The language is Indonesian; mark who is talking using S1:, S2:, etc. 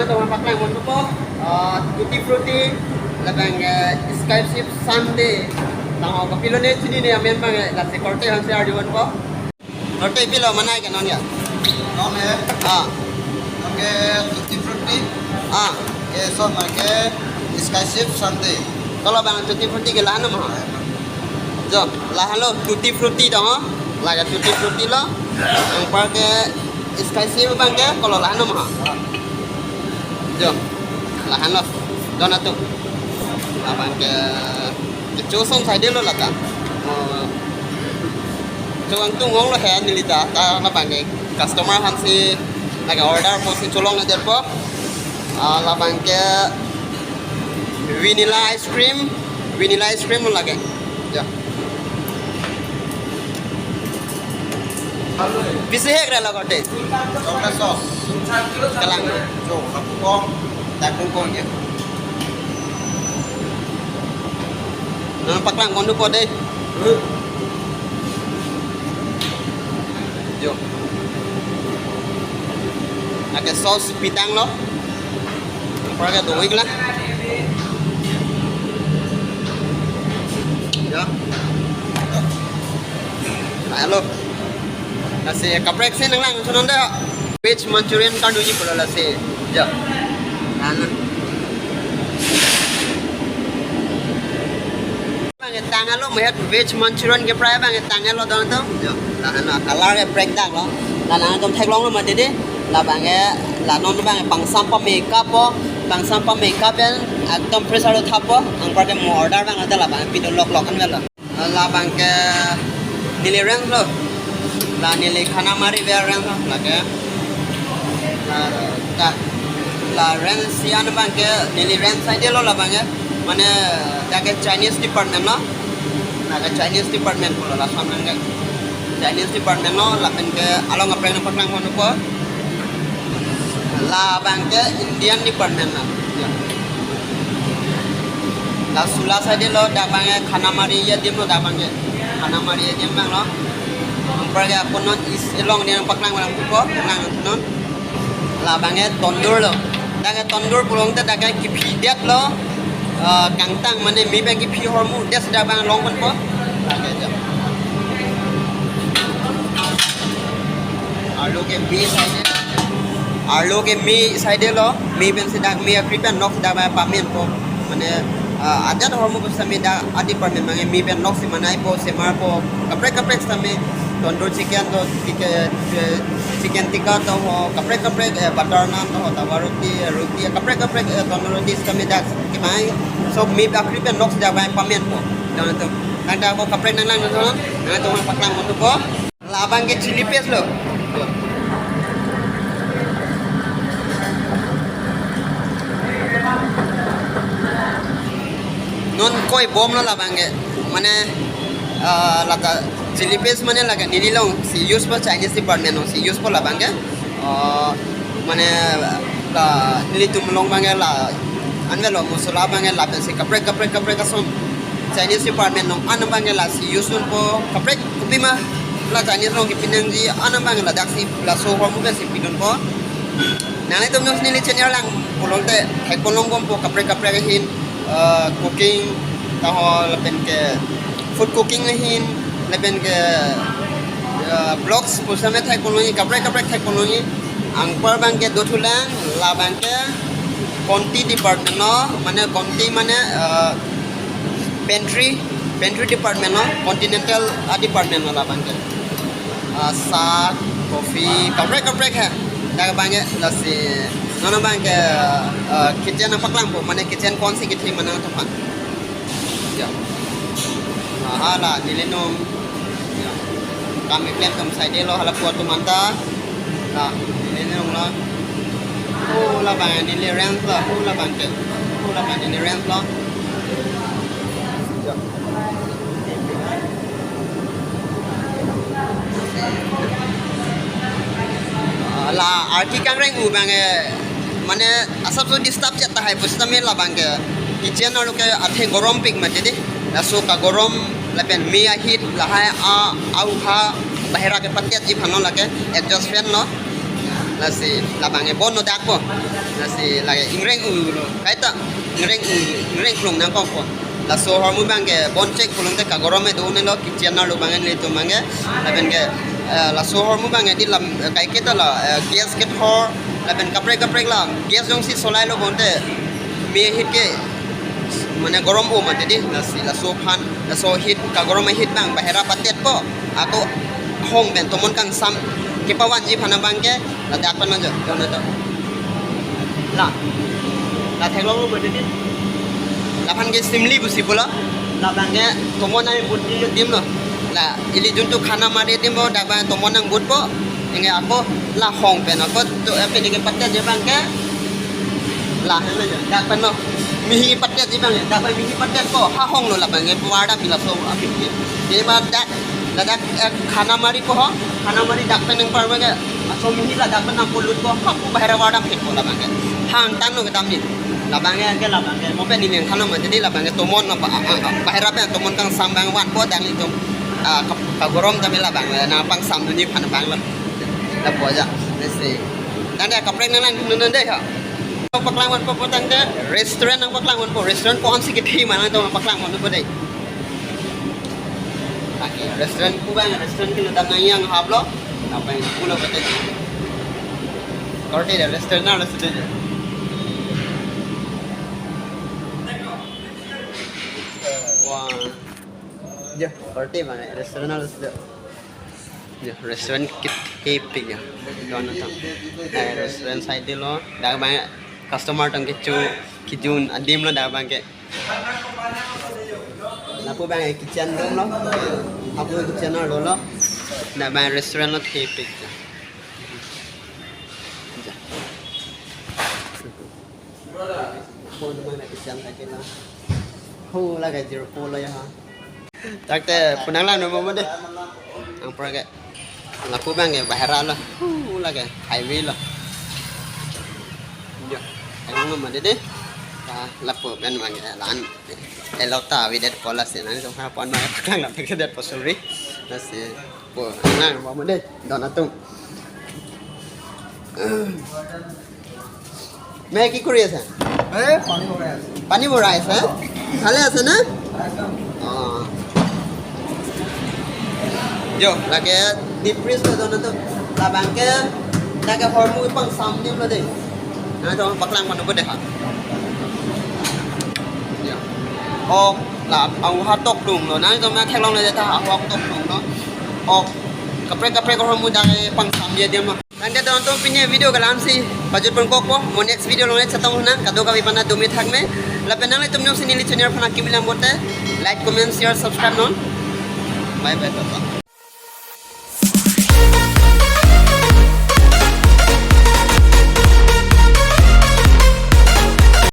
S1: Nang ito mapaklang mo po. Tutti Frutti. Labang Sky Ship Sunday. Tango kapilo na sini ni amin mga lasi korte han si Arjuan po. Korte pilo manay kanon ya.
S2: Nome,
S1: Ah.
S2: oke, Tutti Frutti,
S1: Ah.
S2: so make Skyship Sunday.
S1: Kalau bang Tutti Frutti ke lahan mo. Jo, lahan lo Tutti Frutti dong. Laga Tutti Frutti lo. Ang pakai Sky Ship bang ke kalau lahan mo. Jo, lahan lo. Dona tu. Abang ke Chosong sai dia lo lah tak. Chuang tu ngong lo hand ni lita. Ta la bang ke customer han si laga order po si cholong na der po. La bang ke vanilla ice cream lo lage. Ja. Bisa hek rela kote.
S2: Chocolate sauce,
S1: Kalang.
S2: jo, kapukong, takungkong ya.
S1: Nampak lang kondo po deh. Jo. Ada saus pitang lo. Pakai doi lah. Ya. Halo. Nasi kaprek sih nang sunan deh. Veg Manchurian kan dulu pula lah sih. Ja. Ano. Bang tangan lo melihat veg Manchurian ke pray bang tangan lo dong tu. Ja. Ano kalar ke break dak lo. Lah tom thek long lo mà thế là bang là non bang pang sampa makeup po. Pang sampa makeup ya একদম pressure lo thap po. Ang par ke mo order bang ada lah bang pidon lok kan lo. Lah bang ke nili rang lo. Lah nili khana mari ver rang lo lah ke. Lah rang sian bang ke nili rang side lo lah bang mana jaga Chinese department lo. Naga Chinese department pula lah sama dengan Chinese department lo lah pen ke along apa yang paklang kono po. Lah bang ke Indian department lah. Lah sula side lo dah bang khana mari ya dim lo dah bang khana mari ya dim bang lo. Ampar ke kono is along dia paklang kono po paklang kono. Lah bang tondur lo. Dah tondur pulong te dah kipi diat lo. Kangtang mana mi bang kipi hormu dia sudah bang long pun po. Alu ke mi side lo mi ben sudah mi prepare nok sudah bang pamen po. Mana ada hormu bersama dah adi pamen bang mi ben nok si mana po semar po kaprek sama tondur chicken to chicken tikka to kaprek butter naan to tawa roti kaprek tondur roti sama dah kimai so mi prepare nok sudah bang pamen po. Jangan tu. Nanda po kaprek nang tu nang tu paklang mo po. Labang ke chili paste lo. Non koi bom lo labang ke mana laga chili paste mana laga nili long si use po Chinese department no si use po labang ke mana la nili tumlong bang la anwe lo musula bang la si kaprek kasom Chinese department no an bang la si use po kaprek kupi ma la Chinese long kipinang ji an bang la dak si la so ho mu be si pidon po nang itu nyos nili chenya lang pulong te hai kolong bom po kaprek hin cooking taho lepen ke food cooking hin lepen ke blogs pusame thai kolongi kaprek thai kolongi ang par bang ke dotulang la bang ke konti department no mana konti mana pantry department no continental department no la bang ke sa coffee kaprek hai dah bang ke lasi nono bang ke kitchen apa kelang po mana kitchen konsi kitchen mana tu pan ya lah nilinum ya kami klaim kam side lo hala puat tu manta lah nilinum lo lah bang nilirang lo lah bang ke lah bang nilirang lo lah arti kang reng u bang mana asap so disturb jata hai pusta me la bang kitchen alu ke athe gorom pik ma jadi la so ka gorom la pen mi a hit la hai a au ha bahira ke patiat ji phano la ke exhaust fan no si labangnya bon no dak po si lagi ingreng lo kaita ingreng klung nang ko po la so hormu bangge bon check klung te kagorome do ne lo kitchen na lo bangen le to mange laben ge la so hormu bange di lam kai kita la gas ket hor laben kapre la gas jong si solai lo bonte me hit ke mana gorom o mate di la so phan la so hit kagorome hit bang bahera patet po ako hong ben tomon kang sam kipawan ji phana bangke la dak pan manjo jona to la thelong lo mate di la phan ke simli busi bola la bangke tomon ai bud di dim lo la ili juntu khana mare dim bo dak bang tomon nang bud po inge ako la hong ben ako to pe ni ke patet je bangke la dak pan lo mihi patet ji bang dak bang mihi patet po ha hong lo la bangke wada bila so api de ba dak la dak khana mari po khana mari dak pen par bang so mihi la dak pen nang pulut po ha pu bahara wada phit po la bang hang tan lo ke tam ni la bang ke mo pe ni leng khana ma jadi la bang tomon na bahara pe tomon kang sambang wan po dang ni tom ka gorom ta la bang na pang sam ni phan bang la po ja se dan da kaprek nang nun deh ha paklang wan po tang de restaurant nang paklang wan po restaurant po on sikit hi mana to paklang wan po dai restoran ku bang restoran ke ludang yang hablo apa yang pulau kata korte da restoran na restoran wah ya korte mana restoran na restoran ya restoran keeping ya don ta restoran side de lo da bang customer tang kijun adim lo da bang ke Napo bang kitchen room lo, apo kitchen lo lo, na bang restaurant lo keeping. Phone bang kitchen lagi lo, ho lagi jero phone lo ya ha. Tak te punang lang no mo de, ang pergi. Napo bang bahara lo, ho lagi highway lo. Ya, ang mo de. Lapo ben mang lan elota videt pola sina so ha pon ma kang la videt posuri nasi po nang mo de don atung मैं की करी আছে পানি ভৰাই আছে ভালে আছে না yo lagi deep freeze to don atung la bangke daga hormu pang sam dim lo de na to paklang man bo de ha oh là ông hát tóc đùng rồi nãy tôi mới thay long này ta học tóc đùng nó oh kapre ko mau dah pang sam dia dia mah nanti tonton punya video kalam si budget pun kok mo next video lo net satong na kado ka bipana 2 minit hagme la penang itu nyom sini listener pana kibilang bote like comment share subscribe non bye bye